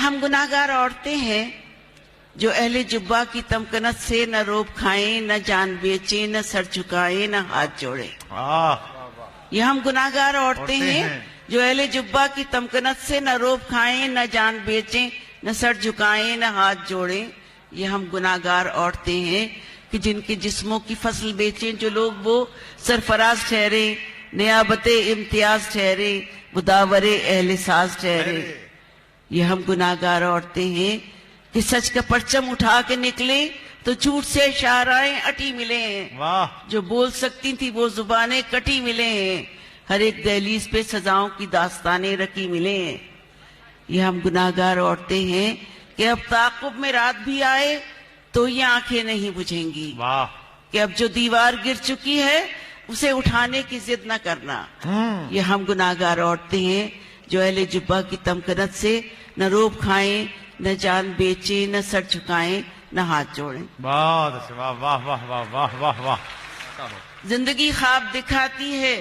ہم گناہگار عورتیں ہیں جو اہل جبہ کی تمکنت سے نہ روب کھائیں، نہ جان بیچیں، نہ سر جھکائیں، نہ ہاتھ جوڑیں۔ یہ ہم گناہگار عورتیں ہیں جو اہل جبہ کی تمکنت سے نہ روب کھائیں، نہ جان بیچیں، نہ سر جھکائیں، نہ ہاتھ جوڑیں۔ یہ ہم گناہگار عورتیں ہیں کہ جن کے جسموں کی فصل بیچیں جو لوگ وہ سرفراز ٹھہرے، نیابت امتیاز ٹھہرے، مداور اہل ساز ٹھہرے۔ یہ ہم گناہگار عورتیں ہیں کہ سچ کا پرچم اٹھا کے نکلیں تو جھوٹ سے اشارائیں اٹی ملے ہیں۔ جو بول سکتی تھی وہ زبانیں کٹی ملے ہیں، ہر ایک دہلیز پہ سزاؤں کی داستانیں رکھی ملے ہیں۔ یہ ہم گناہگار عورتیں ہیں کہ اب تعاقب میں رات بھی آئے تو یہ آنکھیں نہیں بجھیں گی، کہ اب جو دیوار گر چکی ہے اسے اٹھانے کی ضد نہ کرنا۔ یہ ہم گناہگار عورتیں ہیں جو اہل جبہ کی تمکنت سے نہ روب کھائیں، نہ جان بیچیں، نہ سر جھکائیں، نہ ہاتھ جوڑیں۔ بہت اچھا، واہ واہ واہ واہ واہ واہ واہ۔ زندگی خواب دکھاتی ہے